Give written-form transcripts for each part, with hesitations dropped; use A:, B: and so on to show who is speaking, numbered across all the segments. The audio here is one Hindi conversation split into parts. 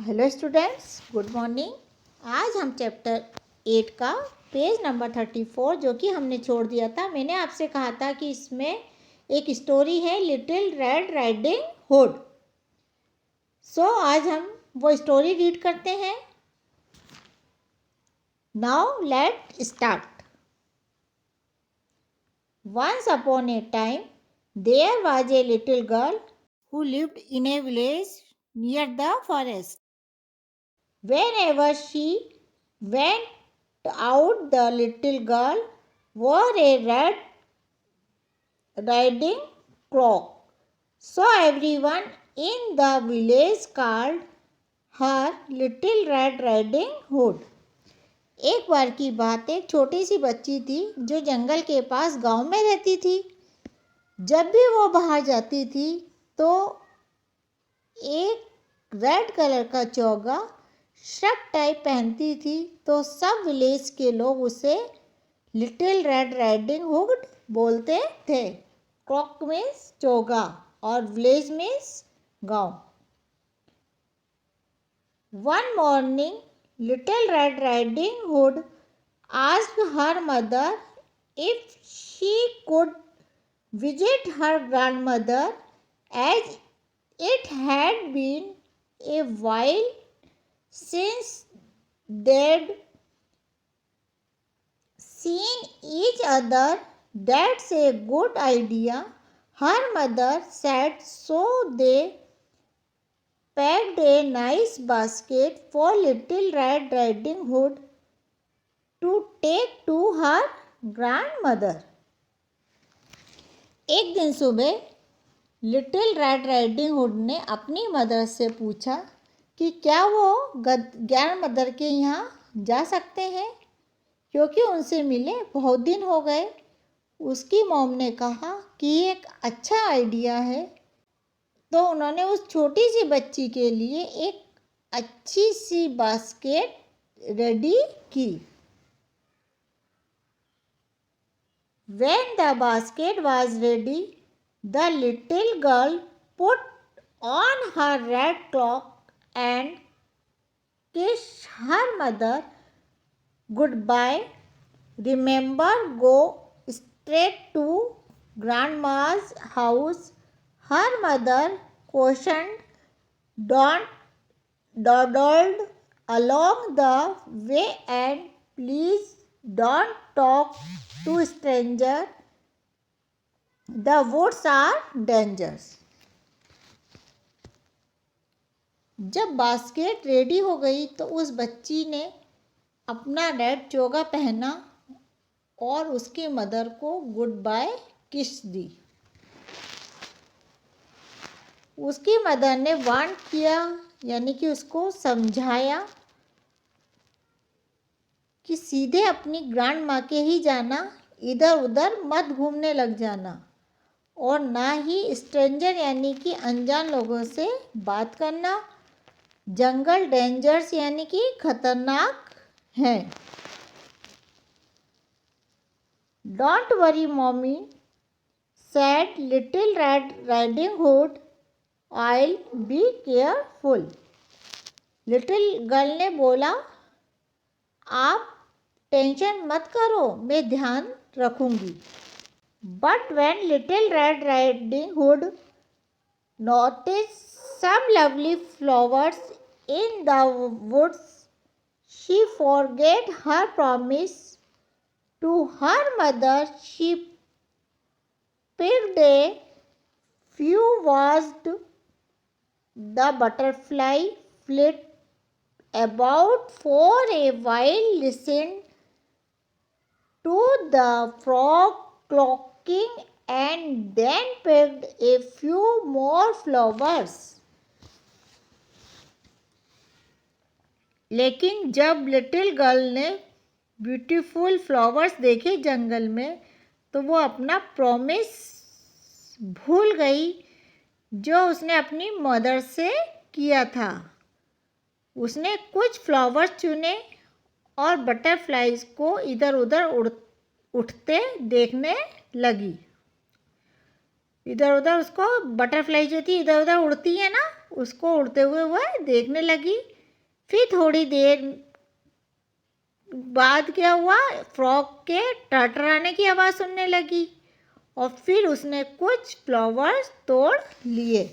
A: Hello students, good morning. आज हम चैप्टर 8 का पेज नंबर 34 जो कि हमने छोड़ दिया था। मैंने आपसे कहा था कि इसमें एक स्टोरी है, लिटिल रेड राइडिंग हुड। आज हम वो स्टोरी रीड करते हैं। Now let start. Once upon a time there was a little girl who lived in a village near the forest. Whenever she went out, the little girl wore a red riding cloak. So everyone in the village called her Little Red Riding Hood. एक बार की बात, एक छोटी सी बच्ची थी जो जंगल के पास गांव में रहती थी। जब भी वो बाहर जाती थी तो एक रेड कलर का चोगा शर्ट टाइप पहनती थी, तो सब विलेज के लोग उसे लिटिल रेड राइडिंग हुड बोलते थे। क्लॉक मीन्स चोगा और विलेज मीन्स गांव। One morning little red riding hood asked her mother if she could visit her grandmother as it had been a while since they'd seen each other. That's a good idea, her mother said. So they packed a nice basket for Little Red Riding Hood to take to her grandmother. एक दिन सुबह लिटिल रेड राइडिंग हुड ने अपनी मदर से पूछा कि क्या वो ग्रैंड मदर के यहाँ जा सकते हैं, क्योंकि उनसे मिले बहुत दिन हो गए। उसकी मॉम ने कहा कि ये एक अच्छा आइडिया है, तो उन्होंने उस छोटी सी बच्ची के लिए एक अच्छी सी बास्केट रेडी की। When the basket was ready, the little girl put on her red cloak and kissed her mother goodbye. Remember, go straight to grandma's house, her mother cautioned. Don't dawdle along the way and please don't talk to strangers. The woods are dangerous. जब बास्केट रेडी हो गई तो उस बच्ची ने अपना रेड चोगा पहना और उसकी मदर को गुड बाय किस दी। उसकी मदर ने वार्न किया, यानी कि उसको समझाया कि सीधे अपनी ग्रैंड माँ के ही जाना, इधर उधर मत घूमने लग जाना, और ना ही स्ट्रेंजर यानी कि अनजान लोगों से बात करना। जंगल डेंजर्स यानी कि खतरनाक है। Don't worry mommy said little red riding hood, I be careful. Little girl ने बोला, आप टेंशन मत करो, मैं ध्यान रखूंगी। But when Little Red Riding Hood noticed some lovely flowers in the woods, she forgot her promise to her mother. She picked a few, watched the butterfly flit about for a while, listened to the frog clocking, and then picked a few more flowers. लेकिन जब लिटिल गर्ल ने ब्यूटीफुल फ्लावर्स देखे जंगल में, तो वो अपना प्रॉमिस भूल गई जो उसने अपनी मदर से किया था। उसने कुछ फ्लावर्स चुने और बटरफ्लाइज को इधर उधर उठते देखने लगी। इधर उधर उसको बटरफ्लाई जो थी इधर उधर उड़ती है ना, उसको उड़ते हुए वह देखने लगी। फिर थोड़ी देर बाद क्या हुआ, फ्रॉग के टरटराने की आवाज़ सुनने लगी और फिर उसने कुछ फ्लावर्स तोड़ लिए।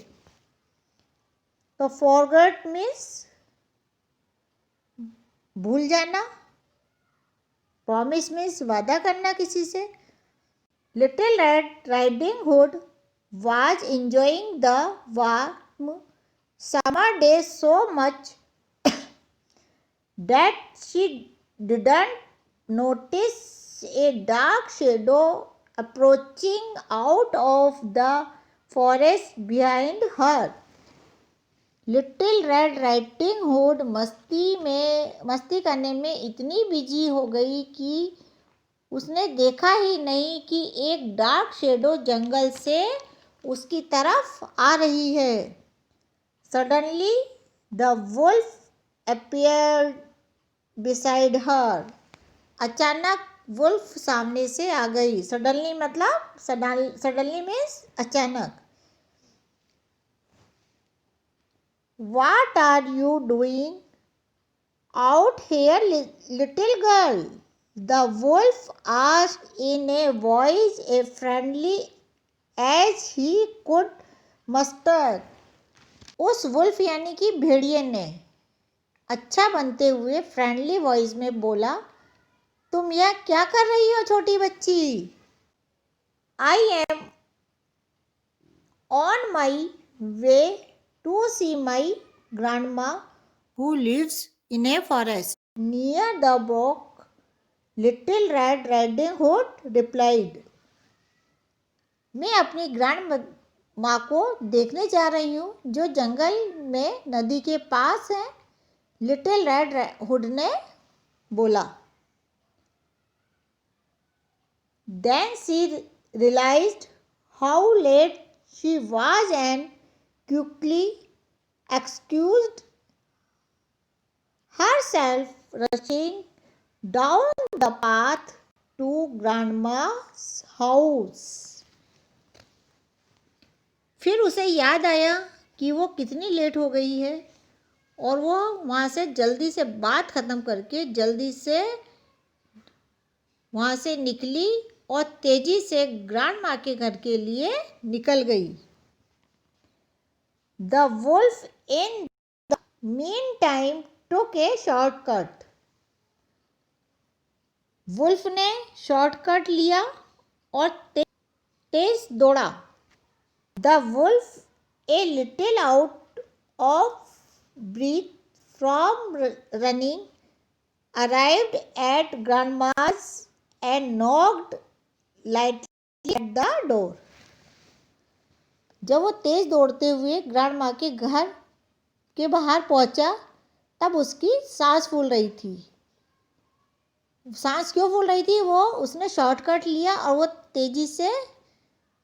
A: तो फॉरगेट मीन्स भूल जाना, प्रॉमिस मीन्स वादा करना किसी से। Little red riding hood was enjoying the warm summer day so much that she didn't notice a dark shadow approaching out of the forest behind her. Little red riding hood मस्ती करने में इतनी बिजी हो गई कि उसने देखा ही नहीं कि एक डार्क शेडो जंगल से उसकी तरफ आ रही है। Suddenly the wolf appeared beside her. अचानक वुल्फ सामने से आ गई। सडनली मतलब सडनली मीन्स अचानक। What are you doing out here little girl? The wolf asked in a voice as friendly as he could muster. उस वुल्फ यानी कि भेड़िए ने अच्छा बनते हुए फ्रेंडली वॉइस में बोला, तुम यह क्या कर रही हो छोटी बच्ची? I am on my way to see my grandma who lives in a forest near the brook. Little red riding hood replied. मैं अपनी ग्रैंड माँ को देखने जा रही हूँ जो जंगल में नदी के पास है। लिटिल रेड हुड ने बोला। Then she realized how late she was and quickly excused herself, rushing down the path to grandma's house. फिर उसे याद आया कि वो कितनी लेट हो गई है और वो वहाँ से जल्दी से बात ख़त्म करके जल्दी से वहाँ से निकली और तेज़ी से ग्रैंडमा के घर के लिए निकल गई। The wolf in the mean time took a shortcut. Wolf ने शॉर्टकट लिया और तेज दौड़ा। The wolf a little out of breath from running arrived at grandma's and knocked lightly at the door. जब वो तेज दौड़ते हुए ग्रैंडमा के घर के बाहर पहुंचा तब उसकी सांस फूल रही थी। सांस क्यों फूल रही थी? वो उसने शॉर्टकट लिया और वो तेज़ी से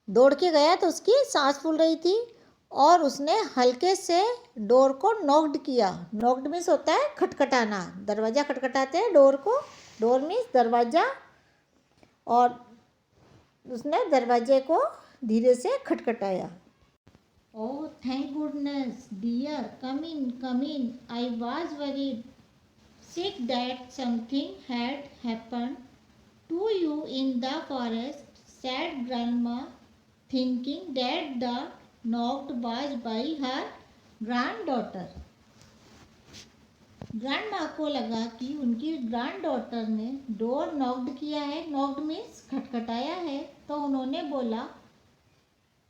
A: दौड़ के गया तो उसकी सांस फूल रही थी और उसने हल्के से डोर को नॉक्ड किया। नॉक्ड मीन्स होता है खटखटाना, दरवाज़ा खटखटाते हैं डोर को। डोर मीन्स दरवाज़ा, और उसने दरवाजे को धीरे से खटखटाया। Oh thank goodness dear, come in, I was worried sick that something had happened to you in the forest, said grandma, thinking that the knock was by her granddaughter. Grandma को लगा कि उनकी ग्रैंडडॉटर ने डोर नॉक्ड किया है। नॉक्ड मीन्स खटखटाया है। तो उन्होंने बोला,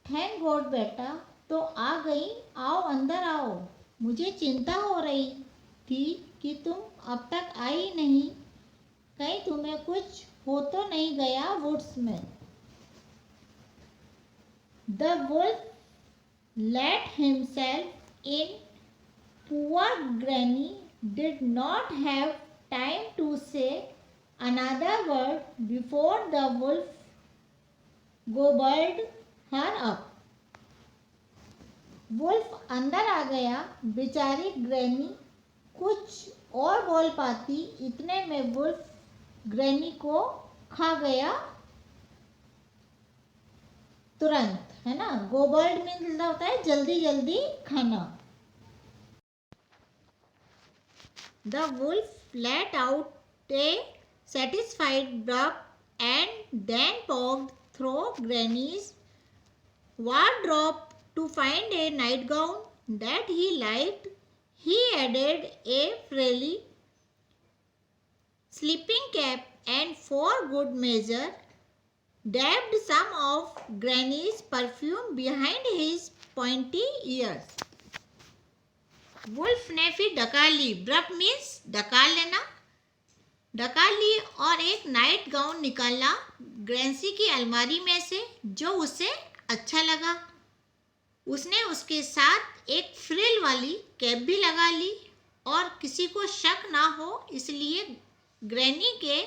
A: थैंक गॉड बेटा, तो आ गई, आओ अंदर आओ। मुझे चिंता हो रही थी कि तुम अब तक आई नहीं, कहीं तुम्हें कुछ हो तो नहीं गया वुड्स में। The wolf let himself in. Poor granny did not have time to say another word before the wolf gobbled her up. Wolf अंदर आ गया। बेचारी ग्रैनी कुछ और बोल पाती, इतने में वुल्फ ग्रैनी को खा गया तुरंत, है ना। गोबल्ड मीन्स होता है जल्दी जल्दी खाना। The wolf let out a satisfied bark and then poked through Granny's wardrobe to find a nightgown that he liked. He added a frilly sleeping cap and for good measure dabbed some of Granny's perfume behind his pointy ears. Wolf ने फिर डकार ली, ब्रप मीन्स डकार लेना, डकार ली और एक नाइट गाउन निकाला ग्रैंसी की अलमारी में से जो उसे अच्छा लगा। उसने उसके साथ एक फ्रिल वाली कैप भी लगा ली और किसी को शक ना हो इसलिए ग्रैनी के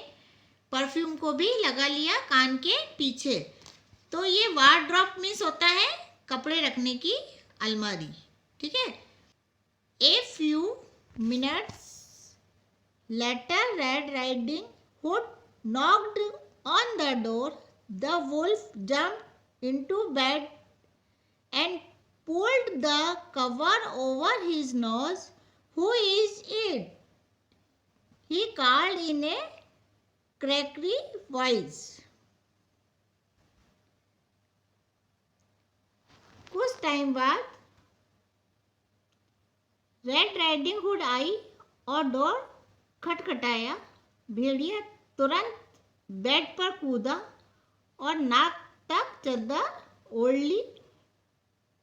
A: परफ्यूम को भी लगा लिया कान के पीछे। तो ये वार्डरोब मीन्स होता है कपड़े रखने की अलमारी, ठीक है। A few minutes later, Red Riding Hood knocked on the door. The wolf jumped into bed and pulled the cover over his nose. Who is it? He called in a crackly voice. कुछ टाइम बाद रेड राइडिंग हुड आई और डोर खटखटाया। भेड़िया तुरंत बेड पर कूदा और नाक तक चादर ओढ़ ली।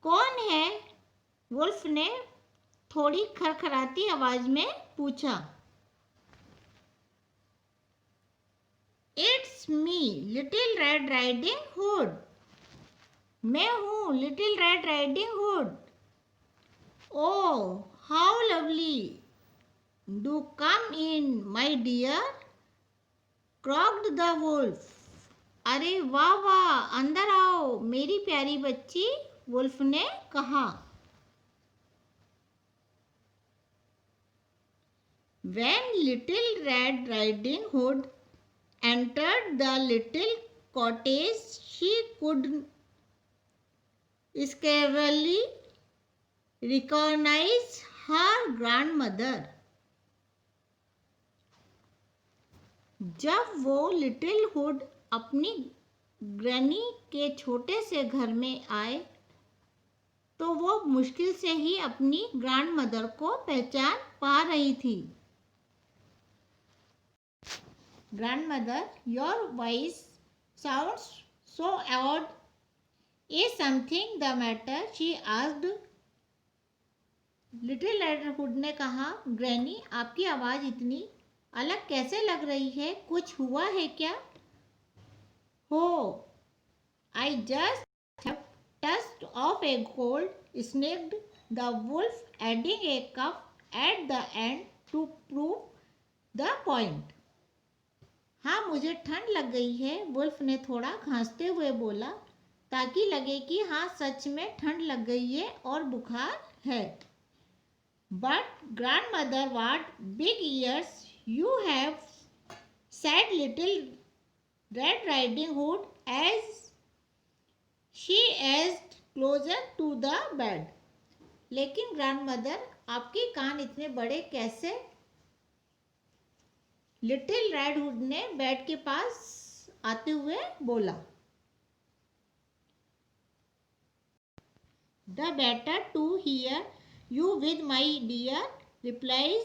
A: कौन है? वुल्फ ने थोड़ी खरखराती आवाज में पूछा। It's me little red riding hood. मैं हूँ little red riding hood. Oh, how lovely! Do come in, my dear, croaked the wolf. अरे वाह वाह, अंदर आओ मेरी प्यारी बच्ची, वुल्फ ने कहा। When little Red Riding Hood entered the little cottage, she could scarcely recognize her grandmother. जब वो लिटिल हुड अपनी ग्रैनी के छोटे से घर में आए तो वो मुश्किल से ही अपनी ग्रैंडमदर को पहचान पा रही थी। Grandmother, your voice sounds so odd, is something the matter? She asked. Little red hood ने कहा, ग्रैनी आपकी आवाज़ इतनी अलग कैसे लग रही है, कुछ हुआ है क्या? हो, I just have taste of a gold snacked the wolf, adding a cup at the end to prove the point. हाँ, मुझे ठंड लग गई है, वुल्फ ने थोड़ा खांसते हुए बोला, ताकि लगे कि हाँ सच में ठंड लग गई है और बुखार है। But grandmother, what big ears you have, said little Red Riding Hood as she edged closer to the bed. लेकिन ग्रैंडमदर, आपके कान इतने बड़े कैसे? लिटिल रेड हुड ने बेड के पास आते हुए बोला। The better to hear you with, my dear, replies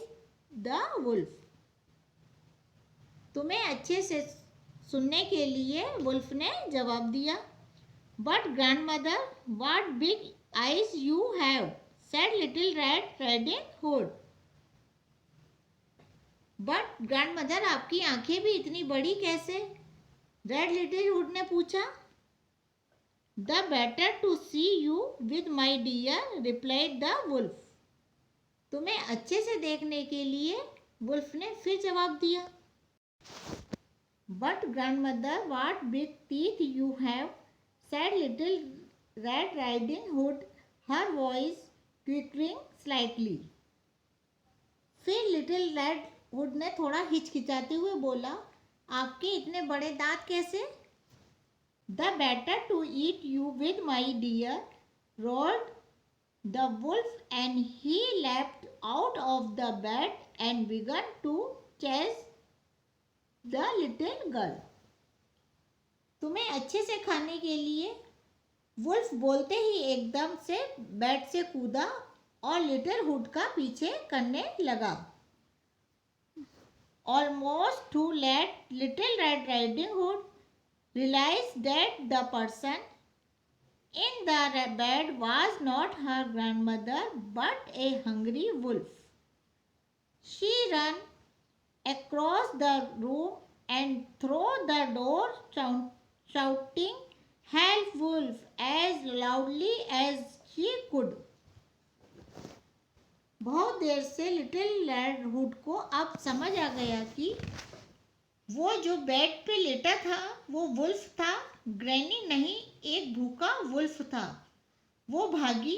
A: the wolf. तुम्हें अच्छे से सुनने के लिए वुल्फ ने जवाब दिया। But grandmother, what big eyes you have, said little Red Riding Hood. But grandmother, आपकी आंखें भी इतनी बड़ी कैसे? रेड लिटिल हुड ने पूछा। The better to see you with, my dear, replied the wolf. तुम्हें अच्छे से देखने के लिए वुल्फ ने फिर जवाब दिया। But grandmother, what big teeth you have, said little Red Riding Hood, her voice quivering slightly. फिर लिटिल रेड हुड ने थोड़ा हिचकिचाते हुए बोला, आपके इतने बड़े दांत कैसे? The better to eat you with, my dear, roared the wolf, and he leapt out of the bed and began to chase the little girl. तुम्हें अच्छे से खाने के लिए वुल्फ बोलते ही एकदम से बेड से कूदा और लिटिल हुड का पीछे करने लगा. Almost too late, Little Red Riding Hood realized that the person in the bed was not her grandmother but a hungry wolf. She ran across the room and through the door, shouting, "Help, wolf!" as loudly as she could. बहुत देर से लिटिल रेड हुड को अब समझ आ गया कि वो जो बेड पे लेटा था वो वुल्फ था, ग्रैनी नहीं, एक भूखा वुल्फ था. वो भागी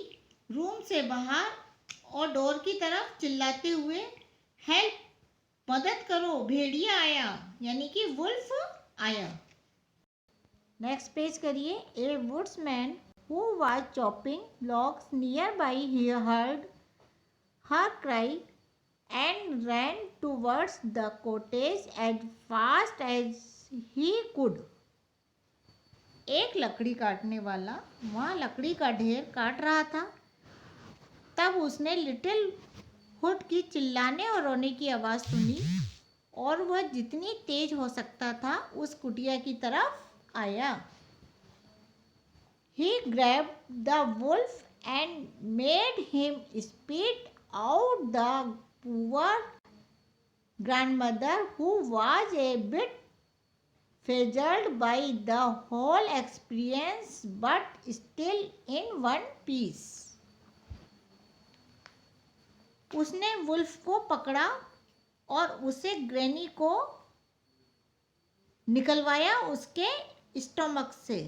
A: रूम से बाहर और डोर की तरफ चिल्लाते हुए, हेल्प, मदद करो, भेड़िया आया, यानी कि वुल्फ आया. नेक्स्ट पेज करिए. A woodsman who was chopping logs near by he heard her cry and ran towards the cottage as fast as he could. एक लकड़ी काटने वाला वहाँ लकड़ी का ढेर काट रहा था. तब उसने लिटिल हुड की चिल्लाने और रोने की आवाज़ सुनी और वह जितनी तेज हो सकता था उस कुटिया की तरफ आया. He grabbed the wolf and made him spit out the poor grandmother, who was a bit frazzled by the whole experience but still in one piece. उसने वुल्फ को पकड़ा और उसे ग्रैनी को निकलवाया उसके स्टोमक से.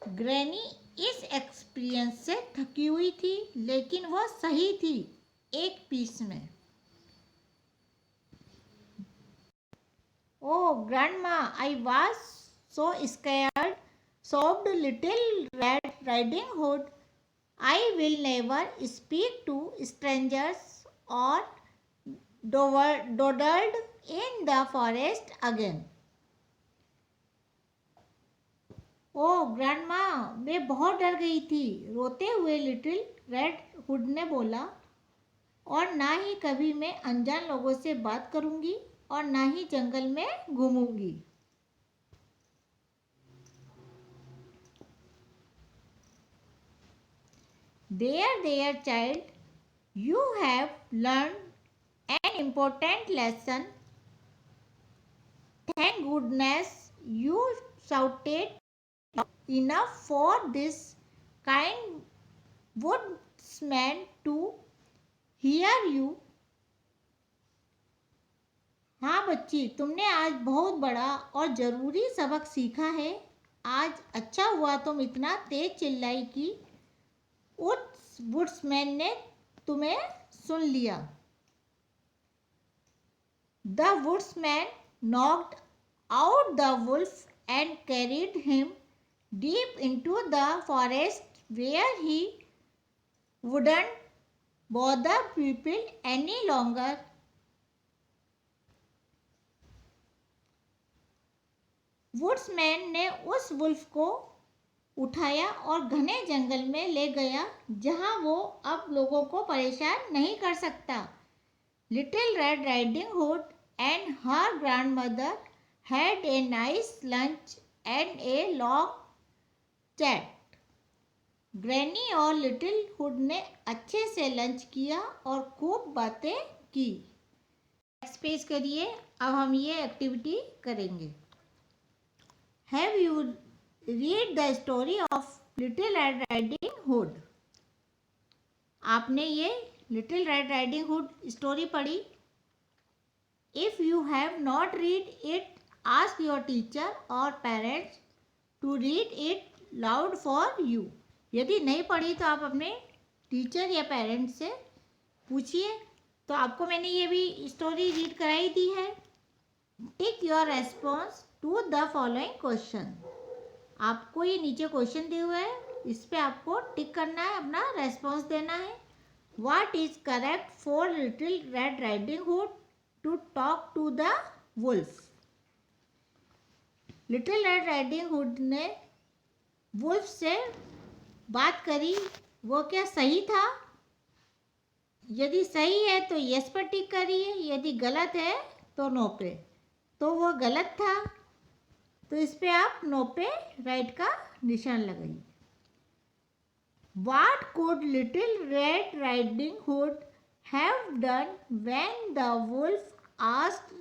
A: ग्रैनी इस एक्सपीरियंस से थकी हुई थी लेकिन वह सही थी एक पीस में. Oh, Grandma, I was so scared, sobbed Little Red Riding Hood. I will never speak to strangers or dawdled in the forest again. Oh grandma, मैं बहुत डर गई थी, रोते हुए लिटिल रेड हुड ने बोला, और ना ही कभी मैं अनजान लोगों से बात करूंगी और ना ही जंगल में घूमूंगी. There, child, you have learned an important lesson. Thank goodness you shouted enough for this kind woodsman to hear you. हाँ बच्ची, तुमने आज बहुत बड़ा और ज़रूरी सबक सीखा है. आज अच्छा हुआ तुम इतना तेज चिल्लाई कि उस वुड्समैन ने तुम्हें सुन लिया. The woodsman knocked out the wolf and carried him deep into the forest where he wouldn't bother people any longer. वुड्समैन ने उस वुल्फ को उठाया और घने जंगल में ले गया जहां वो अब लोगों को परेशान नहीं कर सकता. Little red riding hood and her grandmother had a nice lunch and a long chat. Granny और लिटिल हुड ने अच्छे से लंच किया और खूब बातें की. नेक्स्ट पेज करिए. अब हम ये एक्टिविटी करेंगे. Have you read the story of little red riding hood. आपने ये little red riding hood story पढ़ी. If you have not read it, ask your teacher और parents to read it loud for you. यदि नहीं पढ़ी तो आप अपने टीचर या पेरेंट्स से पूछिए. तो आपको मैंने ये भी स्टोरी रीड कराई दी है. Tick your response to the following question. आपको ये नीचे क्वेश्चन दिए हुए है, इस पे आपको टिक करना है, अपना रेस्पॉन्स देना है. What is correct for Little Red Riding Hood to talk to the wolf? Little red riding hood ने वुल्फ से बात करी, वो क्या सही था? यदि सही है तो यस पर टिक करिए, यदि गलत है तो नो पे। तो वो गलत था, तो इस पे आप नो पे राइट का निशान लगाइए। What could Little Red Riding Hood have done when the wolf asked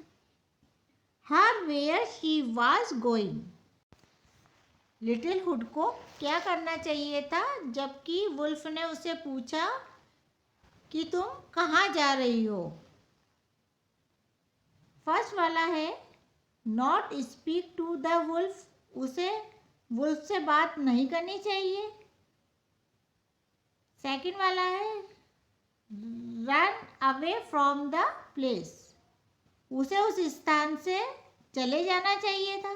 A: her where she was going? Little hood को क्या करना चाहिए था जबकि वुल्फ ने उसे पूछा कि तुम कहाँ जा रही हो? फर्स्ट वाला है not speak to the wolf, उसे वुल्फ से बात नहीं करनी चाहिए। सेकंड वाला है run away from the place, उसे उस स्थान से चले जाना चाहिए था।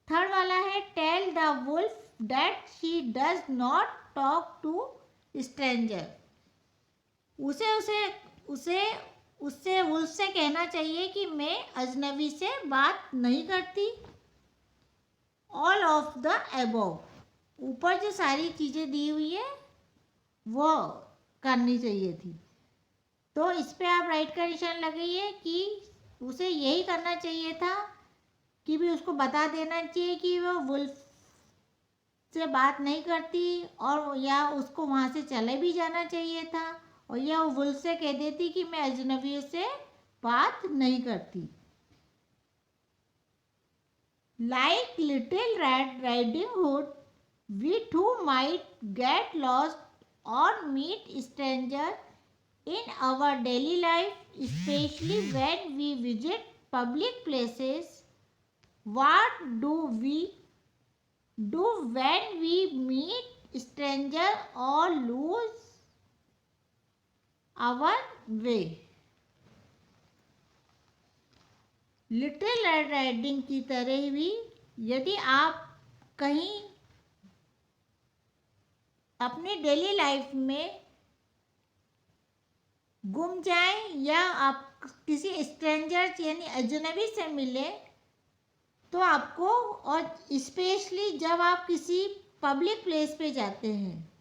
A: थर्ड वाला है tell the wolf that she does not talk to stranger, उससे वुल्फ से कहना चाहिए कि मैं अजनबी से बात नहीं करती। ऑल ऑफ द अबव, ऊपर जो सारी चीज़ें दी हुई है वो करनी चाहिए थी। तो इस पे आप राइट का निशान लगाइए कि उसे यही करना चाहिए था कि भी उसको बता देना चाहिए कि वो वुल्फ से बात नहीं करती, और या उसको वहाँ से चले भी जाना चाहिए था, और या वो वुल्फ से कह देती कि मैं अजनबियों से बात नहीं करती। Like little red riding hood, we too might get lost or meet stranger in our daily life, especially when we visit public places. What do we do when we meet stranger or lose our way? Little red riding की तरह भी यदि आप कहीं अपनी डेली लाइफ में गुम जाएं या आप किसी स्ट्रेंजर यानी अजनबी से मिले, तो आपको, और स्पेशली जब आप किसी पब्लिक प्लेस पे जाते हैं,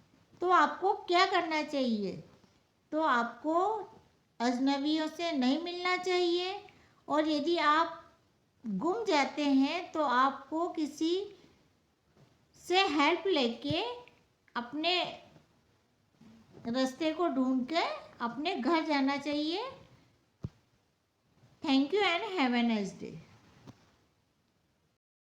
A: तो आपको क्या करना चाहिए? तो आपको अजनबियों से नहीं मिलना चाहिए, और यदि आप गुम जाते हैं तो आपको किसी से हेल्प लेके अपने रास्ते को ढूंढ के अपने घर जाना चाहिए। Thank you and have a nice day.